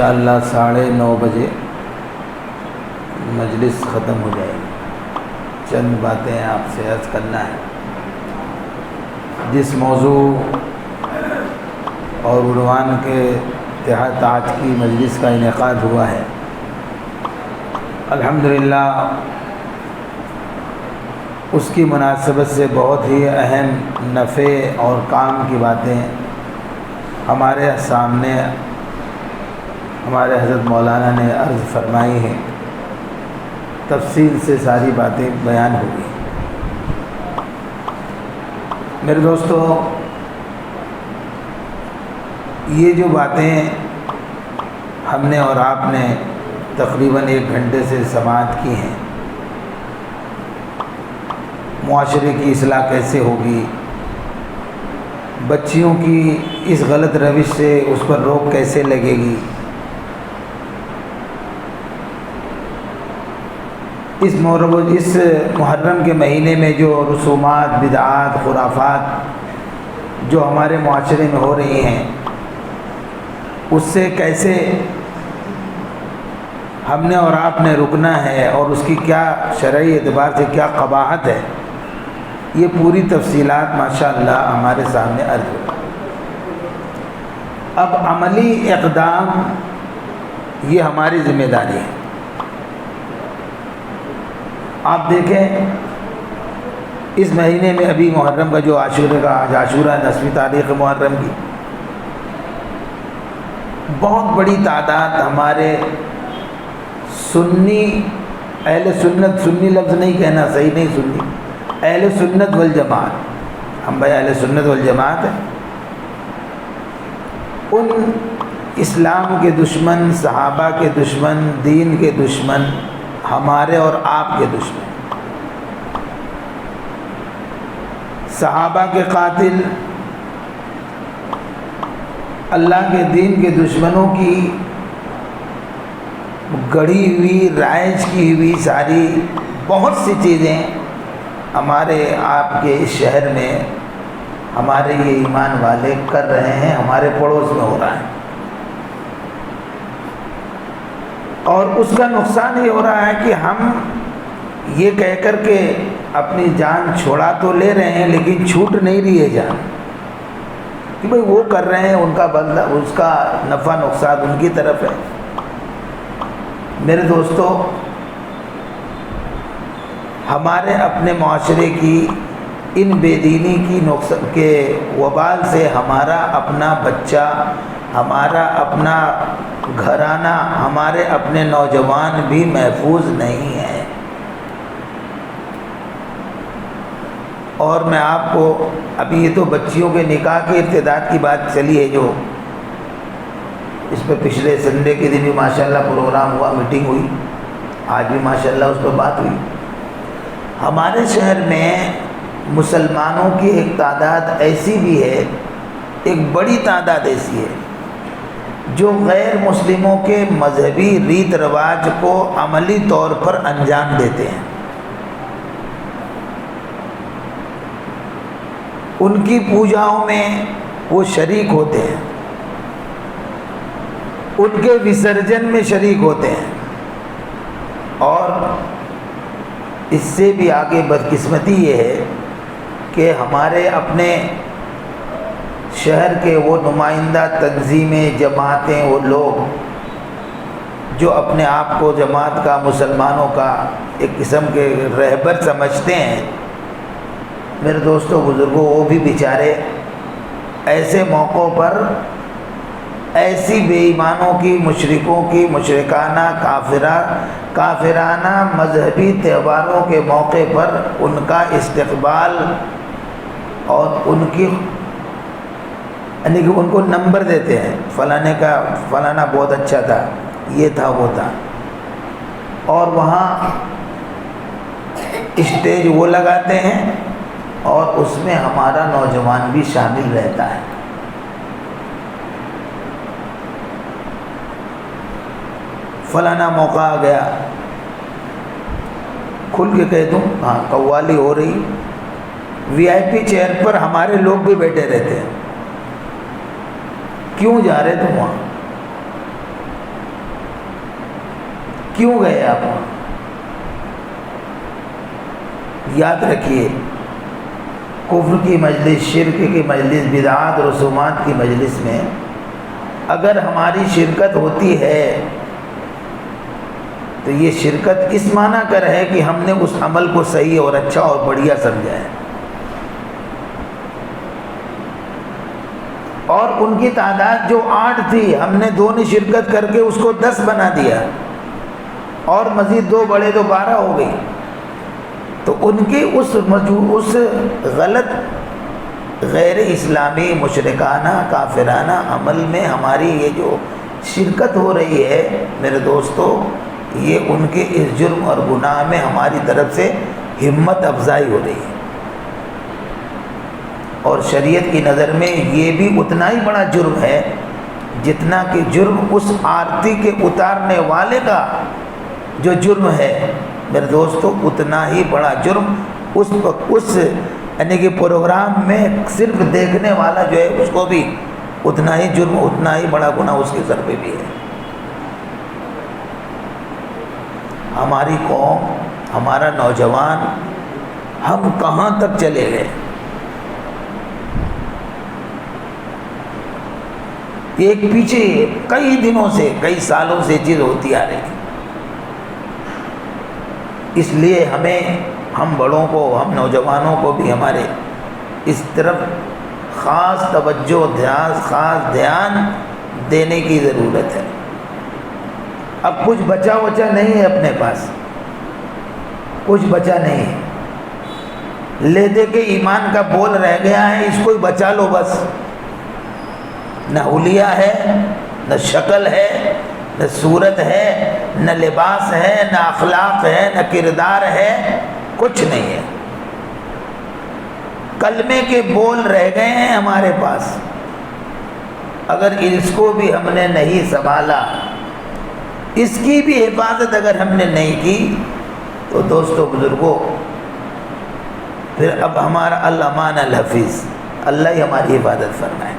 انشاءاللہ 9:30 بجے مجلس ختم ہو جائے گی۔ چند باتیں آپ سے عرض کرنا ہے۔ جس موضوع اور عنوان کے تحت آج کی مجلس کا انعقاد ہوا ہے، الحمدللہ اس کی مناسبت سے بہت ہی اہم نفع اور کام کی باتیں ہمارے سامنے ہمارے حضرت مولانا نے عرض فرمائی ہیں۔ تفصیل سے ساری باتیں بیان ہوگی۔ میرے دوستو، یہ جو باتیں ہم نے اور آپ نے تقریباً 1 گھنٹے سے سماعت کی ہیں، معاشرے کی اصلاح کیسے ہوگی، بچیوں کی اس غلط روش سے اس پر روک کیسے لگے گی، اس محرم کے مہینے میں جو رسومات، بدعات، خرافات جو ہمارے معاشرے میں ہو رہی ہیں، اس سے کیسے ہم نے اور آپ نے رکنا ہے اور اس کی کیا شرعی اعتبار سے کیا قباحت ہے، یہ پوری تفصیلات ماشاءاللہ ہمارے سامنے عرض ہو۔ اب عملی اقدام یہ ہماری ذمہ داری ہے۔ آپ دیکھیں، اس مہینے میں ابھی محرم کا جو آج عاشورہ 10ویں تاریخ محرم کی، بہت بڑی تعداد ہمارے سنی اہل سنت، سنی لفظ نہیں کہنا صحیح نہیں، سنی اہل سنت والجماعت، ہم بھائی اہل سنت والجماعت ہیں، ان اسلام کے دشمن، صحابہ کے دشمن، دین کے دشمن، ہمارے اور آپ کے دشمن، صحابہ کے قاتل، اللہ کے دین کے دشمنوں کی گڑھی ہوئی، رائج کی ہوئی ساری بہت سی چیزیں ہمارے آپ کے اس شہر میں ہمارے یہ ایمان والے کر رہے ہیں، ہمارے پڑوس میں ہو رہا ہے، اور اس کا نقصان یہ ہو رہا ہے کہ ہم یہ کہہ کر کے اپنی جان چھوڑا تو لے رہے ہیں، لیکن چھوٹ نہیں رہی ہے جان، کہ بھئی وہ کر رہے ہیں، ان کا بدلہ، اس کا نفع نقصان ان کی طرف ہے۔ میرے دوستو، ہمارے اپنے معاشرے کی ان بے دینی کی نقصان کے وبال سے ہمارا اپنا بچہ، ہمارا اپنا گھرانہ، ہمارے اپنے نوجوان بھی محفوظ نہیں ہیں۔ اور میں آپ کو ابھی یہ تو بچیوں کے نکاح کے ارتداد کی بات چلی ہے، جو اس پہ پچھلے سنڈے کے دن بھی ماشاءاللہ پروگرام ہوا، میٹنگ ہوئی، آج بھی ماشاءاللہ اس پہ بات ہوئی۔ ہمارے شہر میں مسلمانوں کی ایک تعداد ایسی بھی ہے، ایک بڑی تعداد ایسی ہے، جو غیر مسلموں کے مذہبی ریت رواج کو عملی طور پر انجام دیتے ہیں، ان کی پوجاؤں میں وہ شریک ہوتے ہیں، ان کے وسرجن میں شریک ہوتے ہیں، اور اس سے بھی آگے بدقسمتی یہ ہے کہ ہمارے اپنے شہر کے وہ نمائندہ تنظیمیں، جماعتیں، وہ لوگ جو اپنے آپ کو جماعت کا، مسلمانوں کا ایک قسم کے رہبر سمجھتے ہیں، میرے دوستوں بزرگوں، وہ بھی بیچارے ایسے موقعوں پر ایسی بے ایمانوں کی، مشرکوں کی مشرکانہ کافرانہ مذہبی تہواروں کے موقع پر ان کا استقبال اور ان کی یعنی کہ ان کو نمبر دیتے ہیں، فلانے کا فلانا بہت اچھا تھا، یہ تھا وہ تھا، اور وہاں اسٹیج وہ لگاتے ہیں اور اس میں ہمارا نوجوان بھی شامل رہتا ہے۔ فلانا موقع آ گیا، کھل کے کہہ دوں، ہاں قوالی ہو رہی، وی آئی پی چیئر پر ہمارے لوگ بھی بیٹھے رہتے ہیں، کیوں جا رہے تم وہاں؟ کیوں گئے آپ وہاں؟ یاد رکھیے، کفر کی مجلس، شرک کی مجلس، بدعات رسومات کی مجلس میں اگر ہماری شرکت ہوتی ہے تو یہ شرکت اس معنی کر ہے کہ ہم نے اس عمل کو صحیح اور اچھا اور بڑھیا سمجھا ہے، اور ان کی تعداد جو 8 تھی، ہم نے 2 نے شرکت کر کے اس کو 10 بنا دیا، اور مزید 2 بڑھے تو 12 ہو گئی۔ تو ان کی اس غلط غیر اسلامی مشرکانہ کافرانہ عمل میں ہماری یہ جو شرکت ہو رہی ہے میرے دوستو، یہ ان کے اس جرم اور گناہ میں ہماری طرف سے ہمت افزائی ہو رہی ہے، اور شریعت کی نظر میں یہ بھی اتنا ہی بڑا جرم ہے جتنا کہ جرم اس آرتی کے اتارنے والے کا جو جرم ہے میرے دوستو، اتنا ہی بڑا جرم اس یعنی کہ پروگرام میں صرف دیکھنے والا جو ہے اس کو بھی اتنا ہی جرم، اتنا ہی بڑا گناہ اس کے سر پہ بھی ہے۔ ہماری قوم، ہمارا نوجوان، ہم کہاں تک چلے گئے؟ ایک پیچھے کئی دنوں سے، کئی سالوں سے چیز ہوتی آ رہی ہے، اس لیے ہمیں، ہم بڑوں کو، ہم نوجوانوں کو بھی ہمارے اس طرف خاص توجہ، خاص دھیان دینے کی ضرورت ہے۔ اب کچھ بچا وچا نہیں ہے اپنے پاس، کچھ بچا نہیں ہے، لے دے کے ایمان کا بول رہ گیا ہے، اس کو ہی بچا لو بس۔ نہ حلیہ ہے، نہ شکل ہے، نہ صورت ہے، نہ لباس ہے، نہ اخلاق ہے، نہ کردار ہے، کچھ نہیں ہے۔ کلمے کے بول رہ گئے ہیں ہمارے پاس، اگر اس کو بھی ہم نے نہیں سنبھالا، اس کی بھی حفاظت اگر ہم نے نہیں کی تو دوستو بزرگوں، پھر اب ہمارا الامان الحفیظ، اللہ ہی ہماری حفاظت فرمائے۔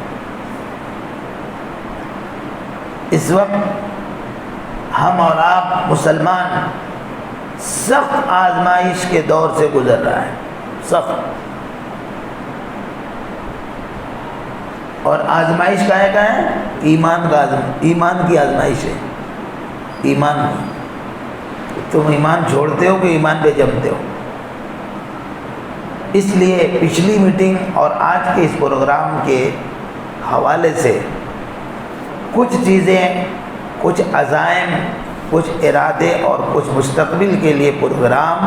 اس وقت ہم اور آپ مسلمان سخت آزمائش کے دور سے گزر رہا ہے، سخت، اور آزمائش کا ہے ایمان کی آزمائش ہے، ایمان کی۔ تم ایمان چھوڑتے ہو کہ ایمان پہ جمتے ہو؟ اس لیے پچھلی میٹنگ اور آج کے اس پروگرام کے حوالے سے کچھ چیزیں، کچھ عزائم، کچھ ارادے اور کچھ مستقبل کے لیے پروگرام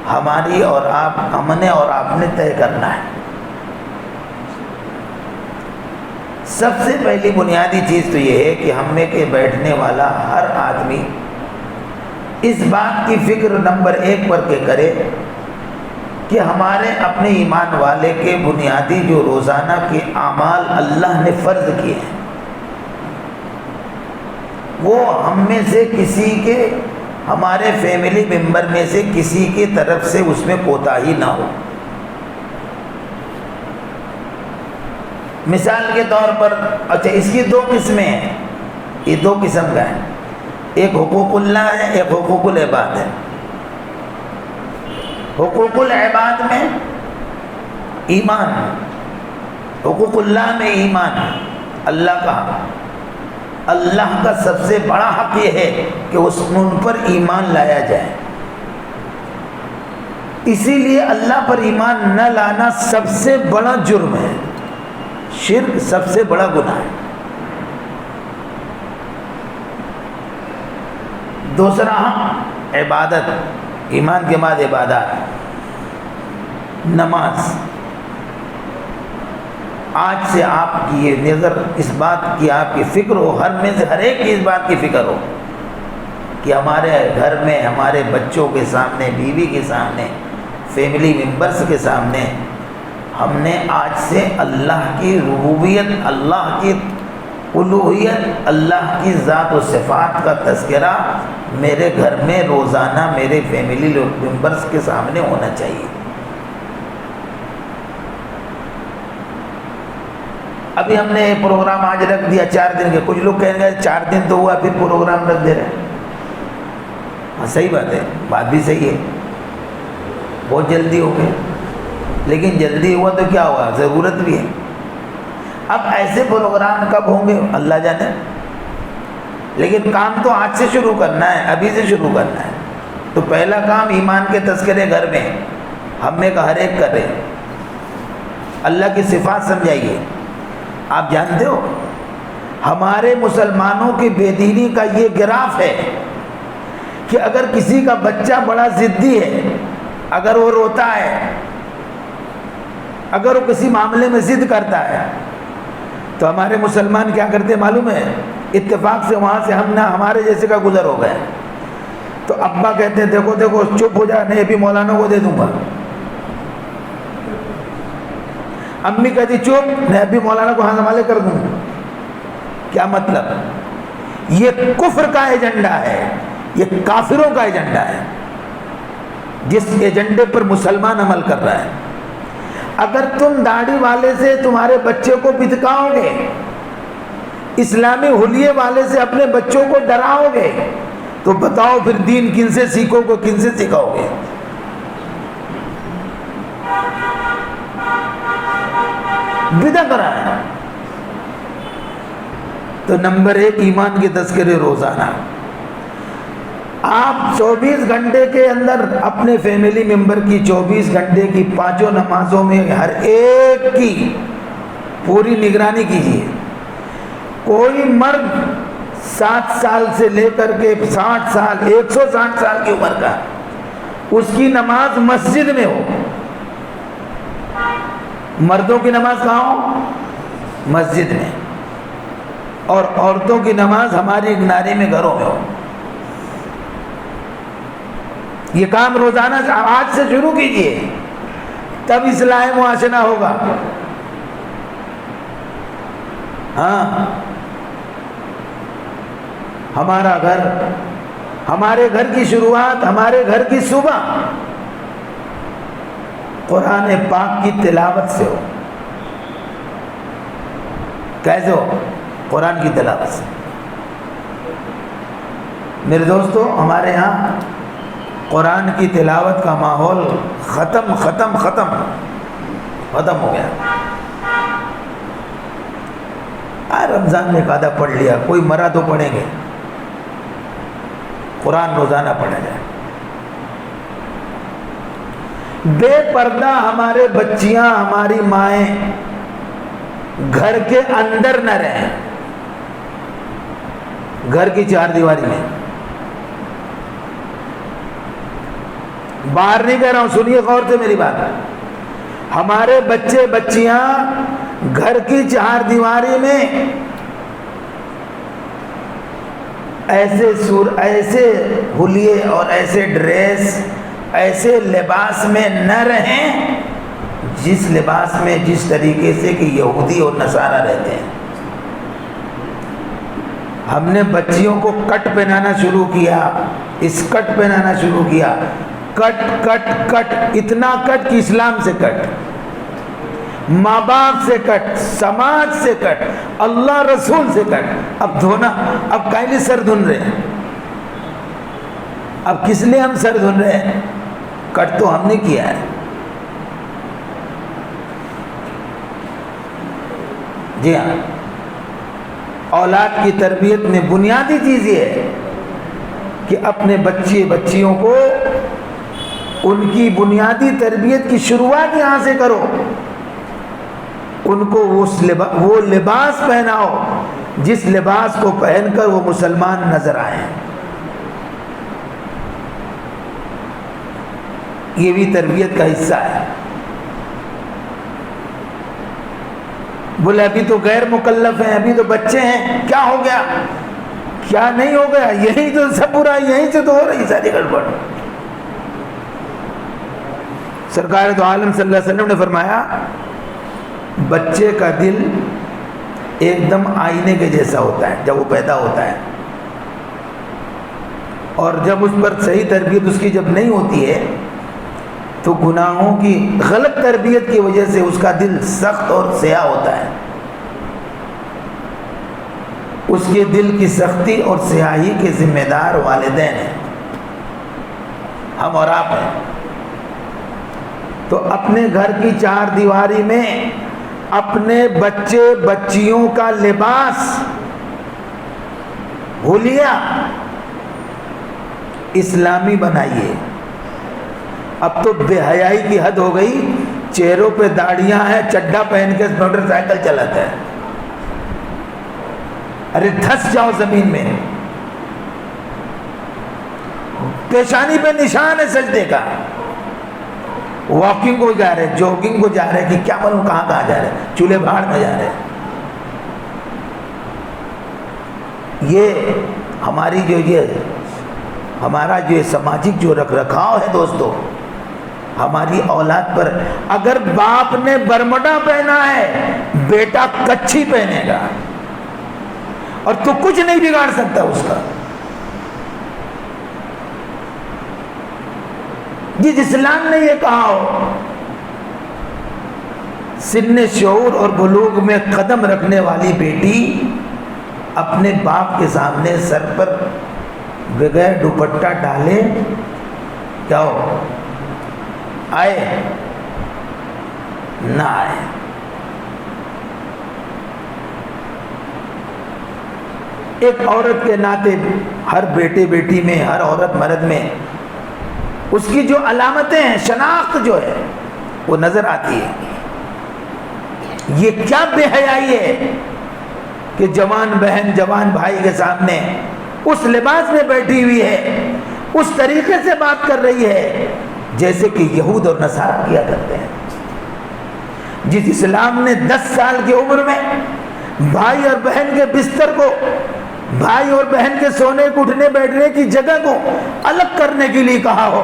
ہماری اور آپ، ہم نے اور آپ نے طے کرنا ہے۔ سب سے پہلی بنیادی چیز تو یہ ہے کہ ہم میں کے بیٹھنے والا ہر آدمی اس بات کی فکر نمبر 1 پر کے کرے کہ ہمارے اپنے ایمان والے کے بنیادی جو روزانہ کے اعمال اللہ نے فرض کیے ہیں، وہ ہم میں سے کسی کے، ہمارے فیملی ممبر میں سے کسی کی طرف سے اس میں کوتاہی نہ ہو۔ مثال کے طور پر، اچھا اس کی 2 قسمیں ہیں، یہ 2 قسم کا ہے، ایک حقوق اللہ ہے، ایک حقوق العباد ہے۔ حقوق العباد میں ایمان، حقوق اللہ میں ایمان، اللہ کا حق۔ اللہ کا سب سے بڑا حق یہ ہے کہ ان پر ایمان لایا جائے، اسی لیے اللہ پر ایمان نہ لانا سب سے بڑا جرم ہے، شرک سب سے بڑا گناہ ہے۔ دوسرا حق عبادت، ایمان کے بعد عبادات، نماز۔ آج سے آپ کی یہ نظر، اس بات کی آپ کی فکر ہو، ہر میں سے ہر ایک کی اس بات کی فکر ہو کہ ہمارے گھر میں، ہمارے بچوں کے سامنے، بیوی کے سامنے، فیملی ممبرز کے سامنے ہم نے آج سے اللہ کی ربوبیت، اللہ کی الوہیت، اللہ کی ذات و صفات کا تذکرہ میرے گھر میں روزانہ میرے فیملی ممبرز کے سامنے ہونا چاہیے۔ ابھی ہم نے پروگرام آج رکھ دیا 4 دن کے، کچھ لوگ کہیں گے 4 دن تو ہوا پھر پروگرام رکھ دے رہے ہیں۔ ہاں صحیح بات ہے، بات بھی صحیح ہے، بہت جلدی ہو گئی، لیکن جلدی ہوا تو کیا ہوا، ضرورت بھی ہے۔ اب ایسے پروگرام کب ہوں گے اللہ جانے، لیکن کام تو آج سے شروع کرنا ہے، ابھی سے شروع کرنا ہے۔ تو پہلا کام ایمان کے تذکرے گھر میں ہم میں کا ہر ایک کرے، اللہ کی صفات سمجھائیے۔ آپ جانتے ہو ہمارے مسلمانوں کی بے دینی کا یہ گراف ہے کہ اگر کسی کا بچہ بڑا ضدی ہے، اگر وہ روتا ہے، اگر وہ کسی معاملے میں ضد کرتا ہے، تو ہمارے مسلمان کیا کرتے معلوم ہے؟ اتفاق سے وہاں سے ہمارے جیسے کا گزر ہو گیا، تو ابا کہتے ہیں دیکھو دیکھو چپ ہو جا، نہیں ابھی مولانا کو دے دوں گا۔ امی کہتی چپ، میں ابھی مولانا کو ہاں حوالے کر دوں گا۔ کیا مطلب؟ یہ کفر کا ایجنڈا ہے، یہ کافروں کا ایجنڈا ہے، جس ایجنڈے پر مسلمان عمل کر رہا ہے۔ اگر تم داڑھی والے سے تمہارے بچے کو بتکاؤ گے، اسلامی حلیے والے سے اپنے بچوں کو ڈراؤ گے، تو بتاؤ پھر دین کن سے سیکھو گے، کن سے سکھاؤ گے؟ بدعت کر رہا ہے۔ تو نمبر 1 ایمان کے تذکرے روزانہ۔ آپ 24 گھنٹے کے اندر اپنے فیملی ممبر کی 24 گھنٹے کی 5 نمازوں میں ہر ایک کی پوری نگرانی کیجیے۔ کوئی مرد 7 سال سے لے کر کے 60 سال 160 سال کی عمر کا، اس کی نماز مسجد میں ہو۔ مردوں کی نماز کہاں ہو؟ مسجد میں، اور عورتوں کی نماز ہماری ناری میں گھروں میں ہو۔ یہ کام روزانہ آج سے شروع کیجیے، تب اصلاح معاشرہ ہوگا۔ ہاں، ہمارا گھر، ہمارے گھر کی شروعات، ہمارے گھر کی صبح قرآن پاک کی تلاوت سے ہو۔ کیسے ہو؟ قرآن کی تلاوت سے۔ میرے دوستو، ہمارے ہاں قرآن کی تلاوت کا ماحول ختم ہو گیا۔ رمضان میں قاعدہ پڑھ لیا، کوئی مرا تو پڑھیں گے، قرآن روزانہ پڑھا جائے۔ بے پردہ ہمارے بچیاں، ہماری مائیں گھر کے اندر نہ رہیں، گھر کی 4 دیواری میں۔ باہر نہیں کہہ رہا ہوں، سنیے غور سے میری بات۔ ہمارے بچے بچیاں گھر کی 4 دیواری میں ایسے حلیے اور ایسے ڈریس، ایسے لباس میں نہ رہیں جس لباس میں، جس طریقے سے کہ یہودی اور نصارہ رہتے ہیں۔ ہم نے بچیوں کو کٹ پہنانا شروع کیا، اسکرٹ پہنانا شروع کیا، کٹ کٹ کٹ، اتنا کٹ کہ اسلام سے کٹ، ماں باپ سے کٹ، سماج سے کٹ، اللہ رسول سے کٹ۔ اب دھونا، اب کائیں سر دھن رہے ہیں؟ اب کس لیے ہم سر دھن رہے ہیں؟ کٹ تو ہم نے کیا ہے۔ جی ہاں، اولاد کی تربیت میں بنیادی چیز یہ ہے کہ اپنے بچے بچیوں کو ان کی بنیادی تربیت کی شروعات یہاں سے کرو۔ ان کو وہ لباس پہناؤ جس لباس کو پہن کر وہ مسلمان نظر آئیں۔ یہ بھی تربیت کا حصہ ہے۔ بولے ابھی تو غیر مکلف ہیں، ابھی تو بچے ہیں، کیا ہو گیا؟ کیا نہیں ہو گیا؟ یہی تو سب برا، یہیں سے تو ہو رہی ساری گڑبڑ۔ سرکار دو عالم صلی اللہ علیہ وسلم نے فرمایا بچے کا دل ایک دم آئینے کے جیسا ہوتا ہے جب وہ پیدا ہوتا ہے، اور جب اس پر صحیح تربیت اس کی جب نہیں ہوتی ہے تو گناہوں کی غلط تربیت کی وجہ سے اس کا دل سخت اور سیاہ ہوتا ہے۔ اس کے دل کی سختی اور سیاہی کے ذمہ دار والدین ہیں۔ ہم اور آپ ہیں. تو اپنے گھر کی چار دیواری میں اپنے بچے بچیوں کا لباس بھولیا، اسلامی بنائیے. اب تو بے حیائی کی حد ہو گئی، چہروں پہ داڑیاں ہیں، چڈا پہن کے موٹر سائیکل چلاتا ہے. ارے دھس جاؤ زمین میں. پیشانی پہ نشان ہے سجدے کا. واکنگ کو جا رہے، جوگنگ کو جا رہے، کہ کیا معلوم کہاں کہاں جا رہے، چولہے بھاڑ میں جا رہے. یہ ہماری ہمارا جو سماجک جو رکھ رکھاؤ ہے دوستو، ہماری اولاد پر. اگر باپ نے برمڈا پہنا ہے، بیٹا کچھی پہنے گا، اور تو کچھ نہیں بگاڑ سکتا اس کا. جس اسلام نے یہ کہا ہو، سن شعور اور بلوغ میں قدم رکھنے والی بیٹی اپنے باپ کے سامنے سر پر بغیر دوپٹہ ڈالے کیا ہو، آئے نہ آئے. ایک عورت کے ناطے ہر بیٹے بیٹی میں، ہر عورت مرد میں اس کی جو علامتیں ہیں، شناخت جو ہے وہ نظر آتی ہے. یہ کیا بے حیائی ہے کہ جوان بہن جوان بھائی کے سامنے اس لباس میں بیٹھی ہوئی ہے، اس طریقے سے بات کر رہی ہے جیسے کہ یہود اور نصارہ کیا کرتے ہیں. جس اسلام نے 10 سال کی عمر میں بھائی اور بہن کے بستر کو، بھائی اور بہن کے سونے اٹھنے بیٹھنے کی جگہ کو الگ کرنے کے لیے کہا ہو،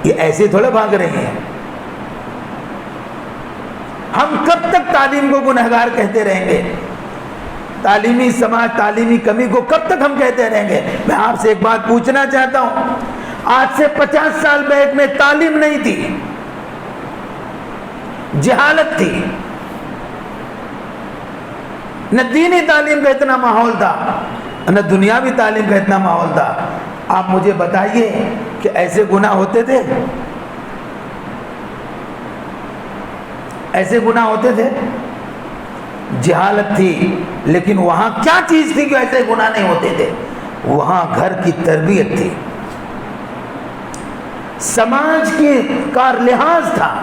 یہ ایسے تھوڑے بھاگ رہے ہیں. ہم کب تک تعلیم کو گنہگار کہتے رہیں گے؟ تعلیمی سماج، تعلیمی کمی کو کب تک ہم کہتے رہیں گے؟ میں آپ سے ایک بات پوچھنا چاہتا ہوں. آج سے 50 سال بیک میں تعلیم نہیں تھی، جہالت تھی، نہ دینی تعلیم کا اتنا ماحول تھا، نہ دنیاوی تعلیم کا اتنا ماحول تھا. آپ مجھے بتائیے کہ ایسے گناہ ہوتے تھے؟ ایسے گناہ ہوتے تھے؟ جہالت تھی، لیکن وہاں کیا چیز تھی کہ ایسے گناہ نہیں ہوتے تھے؟ وہاں گھر کی تربیت تھی، سماج کی کا لحاظ تھا.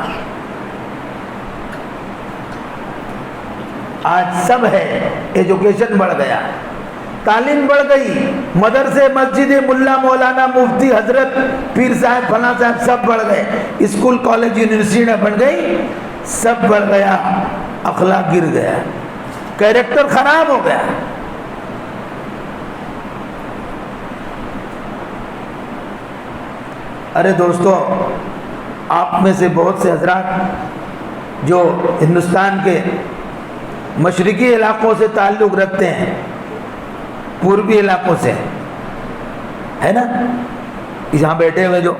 آج سب ہے، ایجوکیشن بڑھ گیا، تعلیم بڑھ گئی، مدرسے مسجد ملا مولانا مفتی حضرت پیر صاحب فلاں صاحب سب بڑھ گئے، اسکول کالج یونیورسٹیاں بڑھ گئی، سب بڑھ گیا، اخلاق گر گیا، کیریکٹر خراب ہو گیا. ارے دوستو، آپ میں سے بہت سے حضرات جو ہندوستان کے مشرقی علاقوں سے تعلق رکھتے ہیں، پوربی علاقوں سے ہے نا، یہاں بیٹھے ہوئے جو،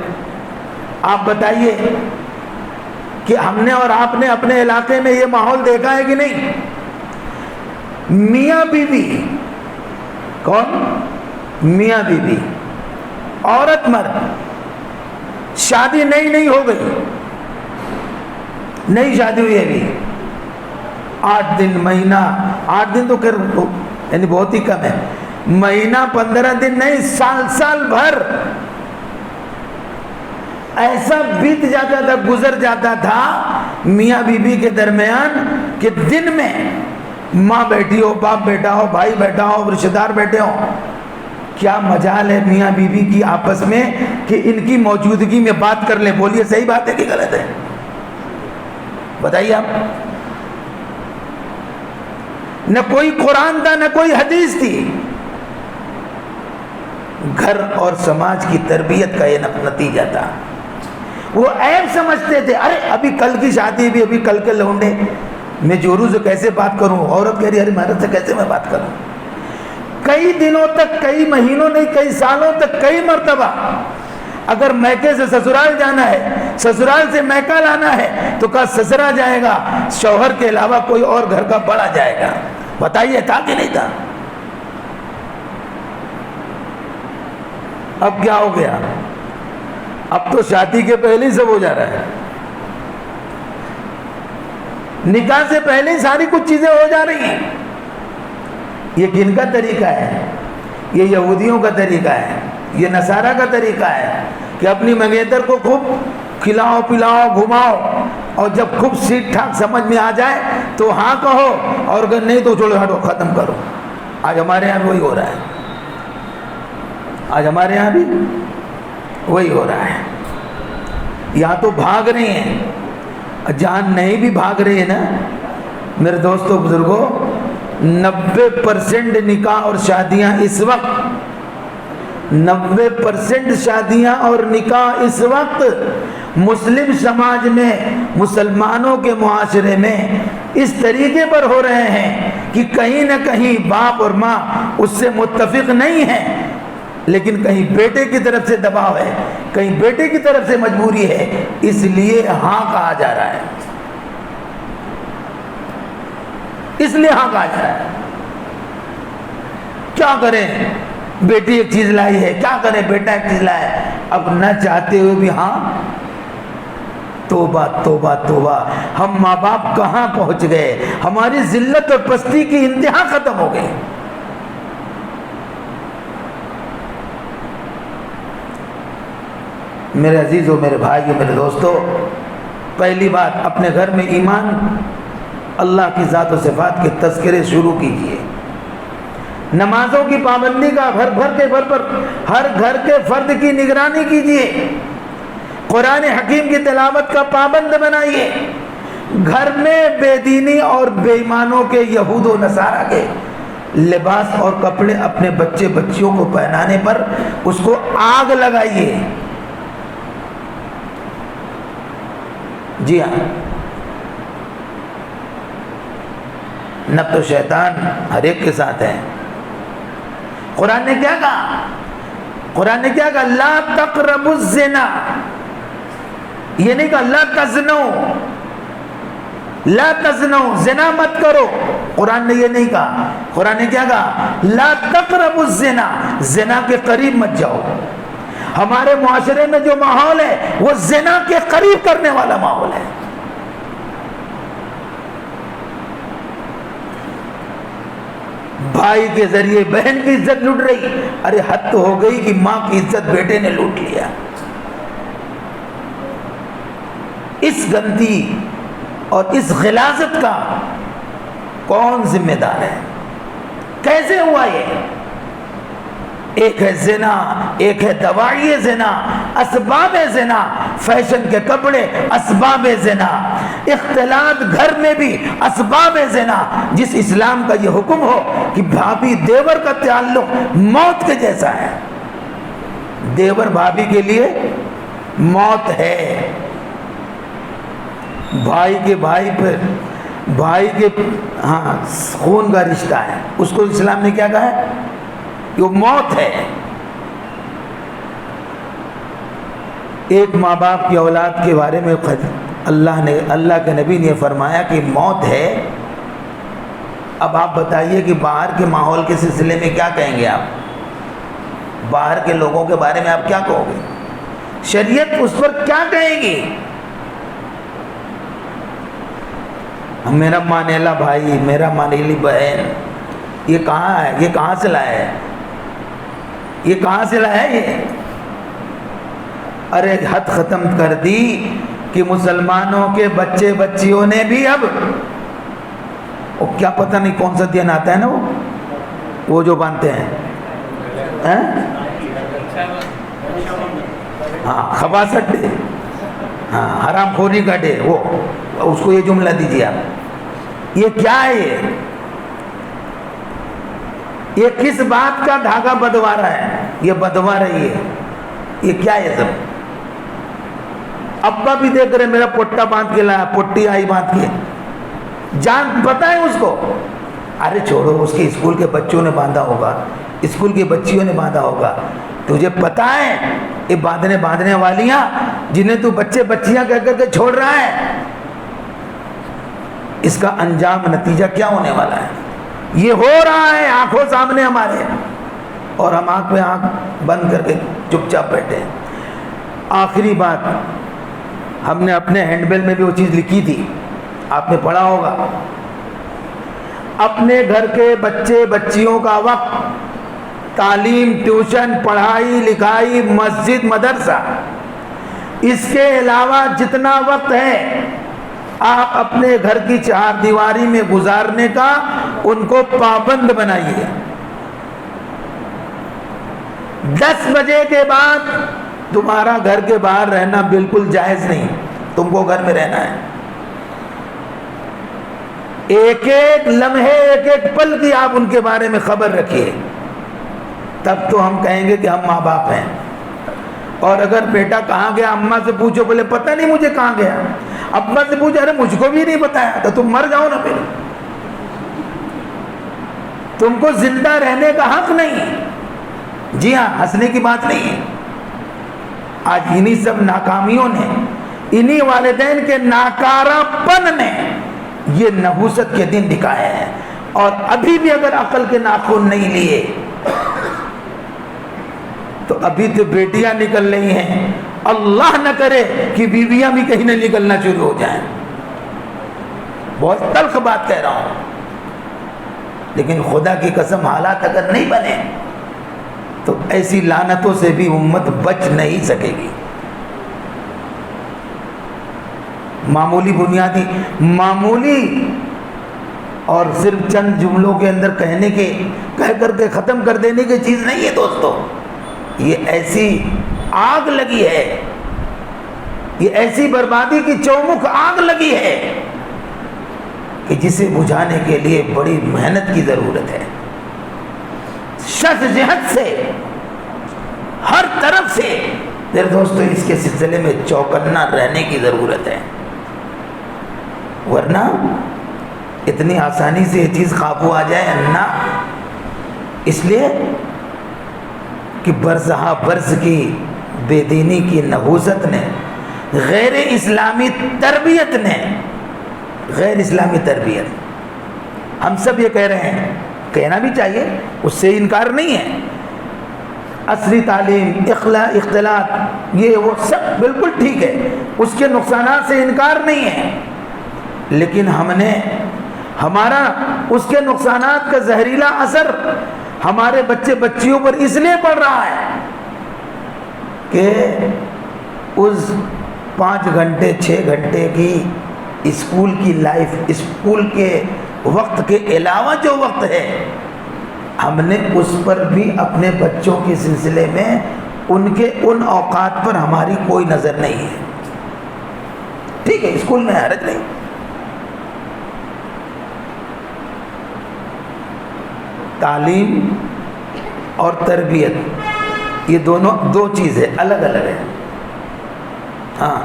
آپ بتائیے کہ ہم نے اور آپ نے اپنے علاقے میں یہ ماحول دیکھا ہے کہ نہیں؟ میاں بیوی، کون؟ میاں بیوی، عورت مرد، شادی نئی ہو گئی، نئی شادی ہوئی ابھی 8 دن، مہینہ، 8 دن تو یعنی بہت ہی کم ہے، مہینہ 15 دن نہیں، سال بھر ایسا بیت جاتا تھا، گزر جاتا تھا میاں بیوی کے درمیان کہ دن میں ماں بیٹھی ہو، باپ بیٹھا ہو، بھائی بیٹھا ہو، رشتہ دار بیٹھے ہو. کیا مجال ہے میاں بیوی کی آپس میں کہ ان کی موجودگی میں بات کر لیں؟ بولیے صحیح بات ہے کہ غلط ہے؟ بتائیے آپ. نہ کوئی قرآن تھا، نہ کوئی حدیث تھی. گھر اور سماج کی تربیت کا یہ نتیجہ تھا. وہ عیب سمجھتے تھے، ارے ابھی کل کی شادی بھی، ابھی کل کے لونڈے، میں جورو سے کیسے بات کروں؟ عورت کہہ رہی ارے مرد سے کیسے میں بات کروں؟ کئی دنوں تک، کئی مہینوں نہیں، کئی سالوں تک، کئی مرتبہ اگر میکے سے سسرال جانا ہے، سسرال سے میکہ لانا ہے تو کہا سسرا جائے گا، شوہر کے علاوہ کوئی اور گھر کا بڑا جائے گا. بتائیے تھا کہ نہیں تھا؟ اب کیا ہو گیا؟ اب تو شادی کے پہلے ہی سب ہو جا رہا ہے، نکاح سے پہلے ہی ساری کچھ چیزیں ہو جا رہی ہیں۔ یہ کن کا طریقہ ہے؟ یہ یہودیوں کا طریقہ ہے، یہ نصارہ کا طریقہ ہے کہ اپنی منگیتر کو خوب کھلاؤ پلاؤ گھماؤ، اور جب خوب ٹھیک ٹھاک سمجھ میں آ جائے تو ہاں کہو، اور اگر نہیں تو چھوڑو ہٹو ختم کرو۔ آج ہمارے یہاں وہی ہو رہا ہے، آج ہمارے یہاں بھی وہی ہو رہا ہے۔ یہاں تو بھاگ رہے ہیں، جہاں نہیں بھی بھاگ رہے ہیں نا میرے دوستوں بزرگوں، 90% نکاح اور شادیاں اس وقت 90% شادیاں اور نکاح اس وقت مسلم سماج میں، مسلمانوں کے معاشرے میں اس طریقے پر ہو رہے ہیں کہ کہیں نہ کہیں باپ اور ماں اس سے متفق نہیں ہیں، لیکن کہیں بیٹے کی طرف سے دباؤ ہے، کہیں بیٹے کی طرف سے مجبوری ہے، اس لیے ہاں کہا جا رہا ہے، اس لیے ہاں کہا جا رہا ہے۔ کیا کریں، بیٹی ایک چیز لائی ہے، کیا کریں بیٹا ایک چیز لایا ہے، اب نہ چاہتے ہوئے بھی ہاں۔ توبہ توبہ توبہ، ہم ماں باپ کہاں پہنچ گئے، ہماری ذلت اور پستی کی انتہا ختم ہو گئی۔ میرے عزیزوں، میرے بھائیوں، میرے دوستوں، پہلی بات اپنے گھر میں ایمان، اللہ کی ذات و صفات کے تذکرے شروع کیجئے۔ نمازوں کی پابندی کا ہر گھر کے فرد کی نگرانی کیجئے۔ قرآن حکیم کی تلاوت کا پابند بنائیے۔ گھر میں بے دینی اور بے ایمانوں کے، یہود و نصارہ کے لباس اور کپڑے اپنے بچے بچیوں کو پہنانے پر اس کو آگ لگائیے۔ جی ہاں، نب تو شیطان ہر ایک کے ساتھ ہے۔ قرآن نے کیا کہا؟ قرآن نے کیا کہا؟ لا تقربوا الزنا، یہ نہیں کہا لا تزنوا، لا تزنوا، زنا مت کرو، قرآن نے یہ نہیں کہا۔ قرآن نے کیا کہا؟ لا تقربوا الزنا، زنا کے قریب مت جاؤ۔ ہمارے معاشرے میں جو ماحول ہے وہ زنا کے قریب کرنے والا ماحول ہے۔ بھائی کے ذریعے بہن کی عزت لوٹ رہی، ارے حد تو ہو گئی کہ ماں کی عزت بیٹے نے لوٹ لیا۔ اس گندی اور اس غلاظت کا کون ذمہ دار ہے؟ کیسے ہوا یہ؟ ایک ہے زنا، ایک ہے دواعی زنا، اسباب زنا، فیشن کے کپڑے اسباب زنا، اختلاط گھر میں بھی اسباب زنا۔ جس اسلام کا یہ حکم ہو کہ بھابھی دیور کا تعلق موت کے جیسا ہے، دیور بھابھی کے لیے موت ہے، بھائی کے بھائی پر، بھائی کے ہاں خون کا رشتہ ہے، اس کو اسلام نے کیا کہا ہے؟ یہ موت ہے۔ ایک ماں باپ کی اولاد کے بارے میں اللہ کے نبی نے فرمایا کہ موت ہے۔ اب آپ بتائیے کہ باہر کے ماحول کے سلسلے میں کیا کہیں گے آپ؟ باہر کے لوگوں کے بارے میں آپ کیا کہو گے؟ شریعت اس پر کیا کہے گی؟ میرا مانیلا بھائی، میرا مانیلی بہن، یہ کہاں ہے؟ یہ کہاں سے لایا ہے؟ یہ کہاں سے لایا ہے یہ؟ ارے حد ختم کر دی کہ مسلمانوں کے بچے بچیوں نے بھی اب وہ کیا پتہ نہیں کون سا دن آتا ہے نا، وہ جو باندھتے ہیں ہاں خباثت ڈے، ہاں حرام خوری کا ڈے، وہ اس کو یہ جملہ دیجیے آپ۔ یہ کیا ہے؟ یہ کس بات کا دھاگا بدوا رہا ہے؟ یہ بدوا رہی ہے، یہ کیا ہے سب؟ ابا بھی دیکھ رہے میرا پٹا باندھ کے لایا، پٹی آئی باندھ کے، جان پتہ ہے اس کو؟ ارے چھوڑو، اس کے اسکول کے بچوں نے باندھا ہوگا، اسکول کی بچیوں نے باندھا ہوگا، تجھے پتہ ہے یہ باندھنے والیاں جنہیں تو بچے بچیاں کہہ کر کے چھوڑ رہا ہے، اس کا انجام نتیجہ کیا ہونے والا ہے؟ یہ ہو رہا ہے آنکھوں سامنے ہمارے، اور ہم آنکھ پہ آنکھ بند کر کے چپ چاپ بیٹھے ہیں۔ آخری بات، ہم نے اپنے ہینڈ بیل میں بھی وہ چیز لکھی تھی، آپ نے پڑھا ہوگا، اپنے گھر کے بچے بچیوں کا وقت تعلیم، ٹیوشن، پڑھائی لکھائی، مسجد، مدرسہ، اس کے علاوہ جتنا وقت ہے آپ اپنے گھر کی چار دیواری میں گزارنے کا ان کو پابند بنائیے۔ 10 بجے کے بعد تمہارا گھر کے باہر رہنا بالکل جائز نہیں، تم کو گھر میں رہنا ہے۔ ایک ایک لمحے، ایک ایک پل کی آپ ان کے بارے میں خبر رکھیے، تب تو ہم کہیں گے کہ ہم ماں باپ ہیں۔ اور اگر بیٹا کہاں گیا اماں سے پوچھو، بولے پتہ نہیں مجھے کہاں گیا، ابا سے پوچھو ارے مجھ کو بھی نہیں بتایا، تو تم مر جاؤ نا، پھر تم کو زندہ رہنے کا حق نہیں۔ جی ہاں، ہنسنے کی بات نہیں ہے، آج انہی سب ناکامیوں نے، انہی والدین کے ناکارہ پن نے یہ نحوست کے دن دکھائے ہیں۔ اور ابھی بھی اگر عقل کے ناخن نہیں لیے تو ابھی تو بیٹیاں نکل رہی ہیں، اللہ نہ کرے کہ بیویاں بھی کہیں نہ نکلنا شروع ہو جائیں۔ بہت تلخ بات کہہ رہا ہوں، لیکن خدا کی قسم حالات اگر نہیں بنے تو ایسی لعنتوں سے بھی امت بچ نہیں سکے گی۔ معمولی بنیادی، معمولی اور صرف چند جملوں کے اندر کہہ کر کے ختم کر دینے کی چیز نہیں ہے دوستو، یہ ایسی آگ لگی ہے، یہ ایسی بربادی کی چومکھ آگ لگی ہے کہ جسے بجھانے کے لیے بڑی محنت کی ضرورت ہے، شش جہت سے، ہر طرف سے۔ میرے دوستو اس کے سلسلے میں چوکنا رہنے کی ضرورت ہے، ورنہ اتنی آسانی سے یہ چیز قابو آ جائے نہ۔ اس لیے کہ برسہا برس کی بے دینی کی نحوست نے، غیر اسلامی تربیت نے، غیر اسلامی تربیت، ہم سب یہ کہہ رہے ہیں، کہنا بھی چاہیے، اس سے انکار نہیں ہے، عصری تعلیم، اختلاط، یہ وہ سب بالکل ٹھیک ہے، اس کے نقصانات سے انکار نہیں ہے، لیکن ہم نے ہمارا اس کے نقصانات کا زہریلا اثر ہمارے بچے بچیوں پر اس لیے پڑ رہا ہے کہ اس 5 گھنٹے 6 گھنٹے کی اسکول کی لائف، اسکول کے وقت کے علاوہ جو وقت ہے، ہم نے اس پر بھی اپنے بچوں کے سلسلے میں ان کے ان اوقات پر ہماری کوئی نظر نہیں ہے۔ ٹھیک ہے، اسکول میں حرج نہیں، تعلیم اور تربیت یہ دونوں دو چیزیں الگ الگ ہیں۔ ہاں،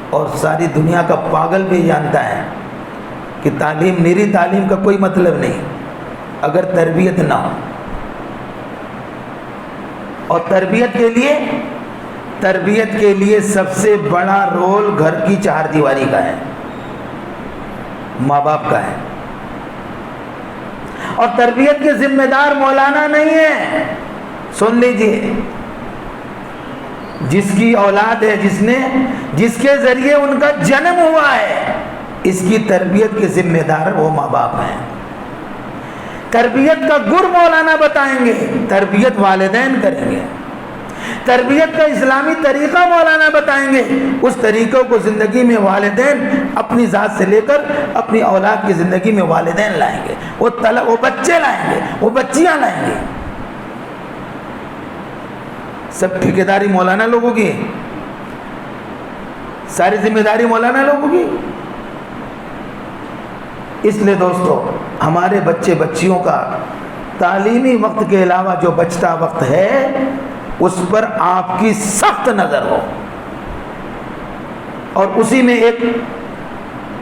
اور ساری دنیا کا پاگل بھی جانتا ہے کہ تعلیم، میری تعلیم کا کوئی مطلب نہیں اگر تربیت نہ ہو۔ اور تربیت کے لیے سب سے بڑا رول گھر کی چار دیواری کا ہے، ماں باپ کا ہے۔ اور تربیت کے ذمہ دار مولانا نہیں ہے، سن لیجئے، جس کی اولاد ہے، جس کے ذریعے ان کا جنم ہوا ہے، اس کی تربیت کے ذمہ دار وہ ماں باپ ہیں۔ تربیت کا گر مولانا بتائیں گے، تربیت والدین کریں گے۔ تربیت کا اسلامی طریقہ مولانا بتائیں گے، اس طریقوں کو زندگی میں والدین اپنی ذات سے لے کر اپنی اولاد کی زندگی میں والدین لائیں گے، وہ بچے لائیں گے، وہ بچیاں لائیں گے۔ سب ٹھیکیداری مولانا لوگوں کی ہے، ساری ذمہ داری مولانا لوگوں کی۔ اس لیے دوستو، ہمارے بچے بچیوں کا تعلیمی وقت کے علاوہ جو بچتا وقت ہے اس پر آپ کی سخت نظر ہو، اور اسی میں ایک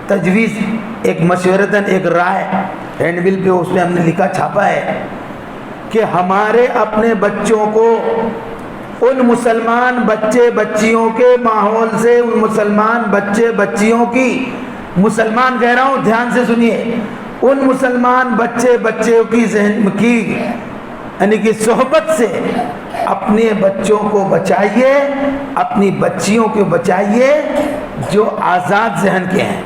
تجویز، ایک مشورتاً ایک رائے ہینڈ بل پہ اس میں ہم نے لکھا چھاپا ہے کہ ہمارے اپنے بچوں کو ان مسلمان بچے بچیوں کے ماحول سے، ان مسلمان بچے بچیوں کی، مسلمان کہہ رہا ہوں دھیان سے سنیے، ان مسلمان بچے بچیوں کی ذہن کی یعنی کہ صحبت سے اپنے بچوں کو بچائیے، اپنی بچیوں کو بچائیے جو آزاد ذہن کے ہیں،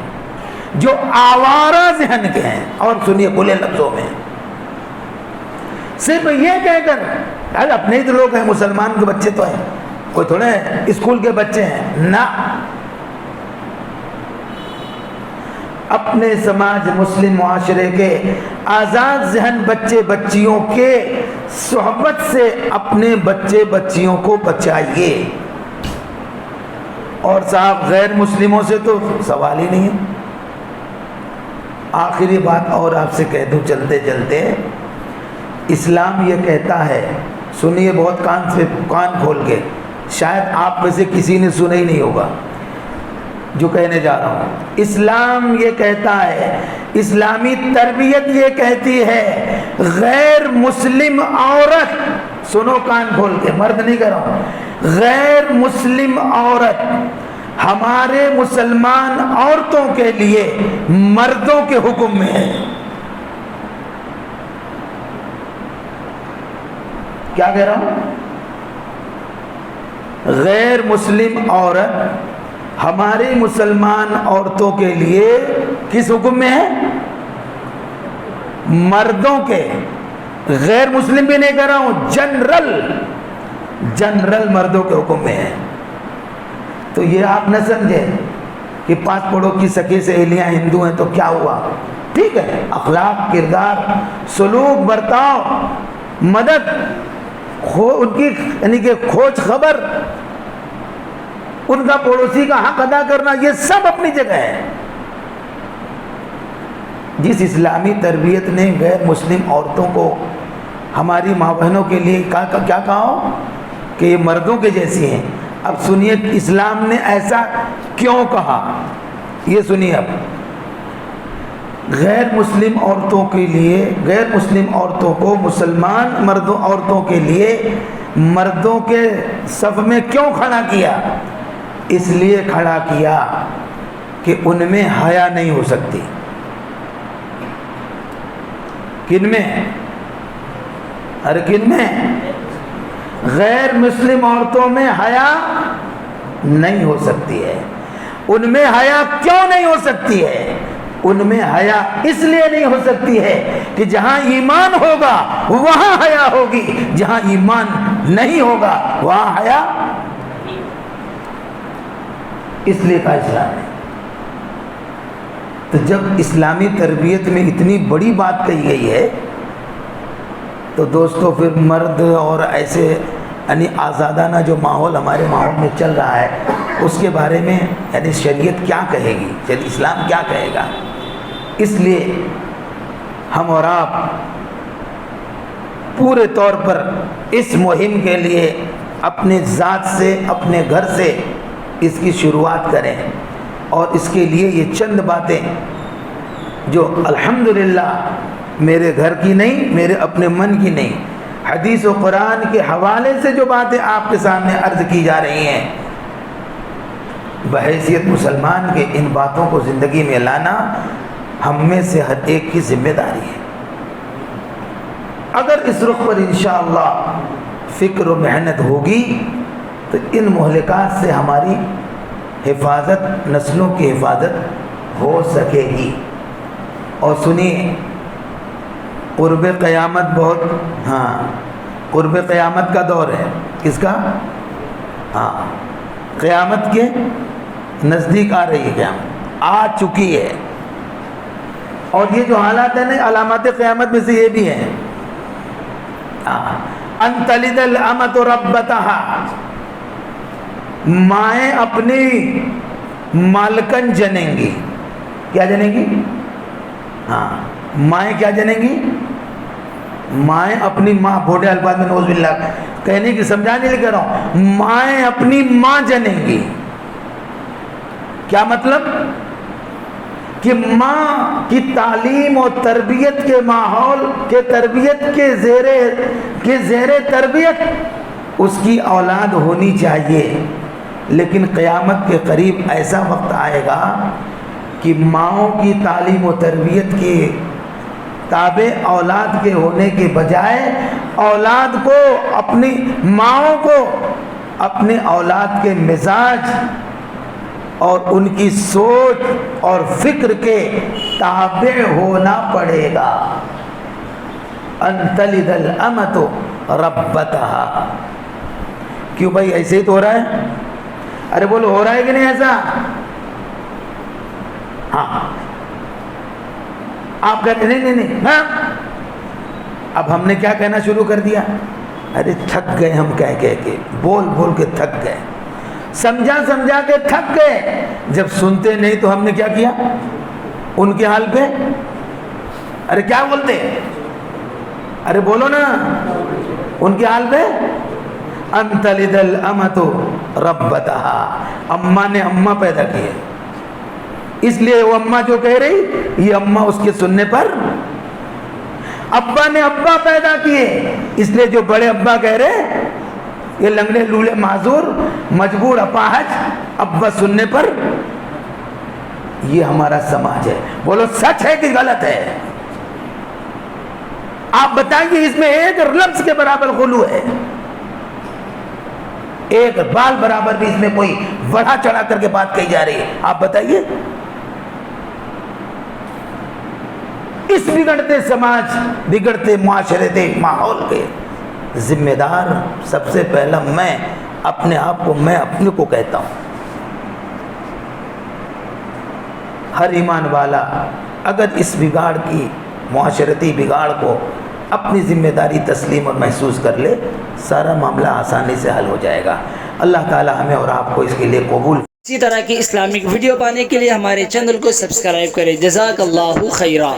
جو آوارہ ذہن کے ہیں۔ اور سنیے کھلے لفظوں میں، صرف یہ کہہ کر آج اپنے ہی تو لوگ ہیں، مسلمان کے بچے تو ہیں، کوئی تھوڑے اسکول کے بچے ہیں، نہ، اپنے سماج مسلم معاشرے کے آزاد ذہن بچے بچیوں کے صحبت سے اپنے بچے بچیوں کو بچائیے۔ اور صاحب غیر مسلموں سے تو سوال ہی نہیں ہے۔ آخری بات اور آپ سے کہہ دوں چلتے چلتے، اسلام یہ کہتا ہے، سنیے بہت کان کھول کے، شاید آپ میں سے کسی نے سنا ہی نہیں ہوگا جو کہنے جا رہا ہوں۔ اسلام یہ کہتا ہے، اسلامی تربیت یہ کہتی ہے، غیر مسلم عورت، سنو کان کھول کے، مرد نہیں کہہ رہا ہوں، غیر مسلم عورت ہمارے مسلمان عورتوں کے لیے مردوں کے حکم میں ہے۔ کیا کہہ رہا ہوں؟ غیر مسلم عورت ہماری مسلمان عورتوں کے لیے کس حکم میں ہے؟ مردوں کے، غیر مسلم بھی نہیں کہہ رہا ہوں، جنرل مردوں کے حکم میں ہے۔ تو یہ آپ نہ سمجھے کہ پانچ پڑوں کی سکی سہیلیاں ہندو ہیں تو کیا ہوا، ٹھیک ہے، اخلاق، کردار، سلوک، برتاؤ، مدد، ان کی یعنی کہ کھوج خبر، ان کا پڑوسی کا حق ادا کرنا، یہ سب اپنی جگہ ہے۔ جس اسلامی تربیت نے غیر مسلم عورتوں کو ہماری ماں بہنوں کے لیے کیا کہا ہو کہ یہ مردوں کے جیسی ہیں، اب سنیے اسلام نے ایسا کیوں کہا، یہ سنیے۔ اب غیر مسلم عورتوں کے لیے، غیر مسلم عورتوں کو مسلمان مردوں عورتوں کے لیے مردوں کے صف میں کیوں کھڑا کیا؟ اس لیے کھڑا کیا کہ ان میں حیا نہیں ہو سکتی۔ کن میں؟ ہر کن میں؟ غیر مسلم عورتوں میں حیا نہیں ہو سکتی ہے۔ ان میں حیا کیوں نہیں ہو سکتی ہے؟ ان میں حیا اس لیے نہیں ہو سکتی ہے کہ جہاں ایمان ہوگا وہاں حیا ہوگی، جہاں ایمان نہیں ہوگا وہاں حیا، اس لیے کہا اسلام نے۔ تو جب اسلامی تربیت میں اتنی بڑی بات کہی گئی ہے تو دوستو پھر مرد اور ایسے یعنی آزادانہ جو ماحول ہمارے ماحول میں چل رہا ہے اس کے بارے میں یعنی شریعت کیا کہے گی، یعنی اسلام کیا کہے گا؟ اس لیے ہم اور آپ پورے طور پر اس مہم کے لیے اپنے ذات سے، اپنے گھر سے اس کی شروعات کریں، اور اس کے لیے یہ چند باتیں جو الحمدللہ میرے گھر کی نہیں، میرے اپنے من کی نہیں، حدیث و قرآن کے حوالے سے جو باتیں آپ کے سامنے عرض کی جا رہی ہیں، بحیثیت مسلمان کے ان باتوں کو زندگی میں لانا ہم میں سے ہر ایک کی ذمہ داری ہے۔ اگر اس رخ پر انشاءاللہ فکر و محنت ہوگی تو ان مہلکات سے ہماری حفاظت، نسلوں کی حفاظت ہو سکے گی۔ اور سنیے، قرب قیامت بہت، قرب قیامت کا دور ہے۔ کس کا؟ قیامت کے نزدیک آ رہی ہے، قیامت آ چکی ہے، اور یہ جو حالات ہیں نا، علامات قیامت میں سے یہ بھی ہیں۔ ان تلد الامۃ ربتہا، مائیں اپنی مالکن جنیں گی۔ کیا جنیں گی؟ مائیں کیا جنیں گی؟ مائیں اپنی ماں، بھوٹے الفاظ میں نعوذ باللہ کہنے کی سمجھانے لے کہہ رہا ہوں، مائیں اپنی ماں جنیں گی۔ کیا مطلب؟ کہ ماں کی تعلیم اور تربیت کے ماحول کے تربیت کے زیر تربیت اس کی اولاد ہونی چاہیے، لیکن قیامت کے قریب ایسا وقت آئے گا کہ ماؤں کی تعلیم و تربیت تابع اولاد کے ہونے کے بجائے اولاد کو، اپنی ماؤں کو اپنے اولاد کے مزاج اور ان کی سوچ اور فکر کے تابع ہونا پڑے گا۔ ان تلد الامۃ ربتہا۔ کیوں بھائی ایسے ہی تو ہو رہا ہے؟ ارے بولو ہو رہا ہے کہ نہیں ایسا؟ ہاں آپ کہتے نہیں ہاں، اب ہم نے کیا کہنا شروع کر دیا؟ ارے تھک گئے ہم کہہ کے، بول بول کے تھک گئے، سمجھا کے تھک گئے۔ جب سنتے نہیں تو ہم نے کیا کیا؟ ان کے حال پہ ارے کیا بولتے؟ ارے بولو نا، ان کے حال پہ ان تلد الامۃ ربتہا، اماں نے اماں پیدا کیے، اس لیے وہ اماں جو کہہ رہی یہ اماں اس کے سننے پر، ابا نے ابا پیدا کیے اس لیے جو بڑے ابا کہہ رہے یہ لنگڑے لولے معذور مجبور اپاہج ابا سننے پر، یہ ہمارا سماج ہے۔ بولو سچ ہے کہ غلط ہے؟ آپ بتائیے، اس میں ایک لفظ کے برابر غلو ہے، ایک بال برابر بھی اس میں کوئی بڑھا چڑھا کر کے بات کہی جا رہی ہے؟ آپ بتائیے۔ اس بگڑتے سماج، بگڑتے معاشرتے ماحول کے ذمہ دار سب سے پہلا میں اپنے آپ کو، میں اپنے کو کہتا ہوں۔ ہر ایمان والا اگر اس بگاڑ کی، معاشرتی بگاڑ کو اپنی ذمہ داری تسلیم اور محسوس کر لے، سارا معاملہ آسانی سے حل ہو جائے گا۔ اللہ تعالی ہمیں اور آپ کو اس کے لیے قبول۔ اسی طرح کی اسلامک ویڈیو پانے کے لیے ہمارے چینل کو سبسکرائب کریں۔ جزاک اللہ خیرہ۔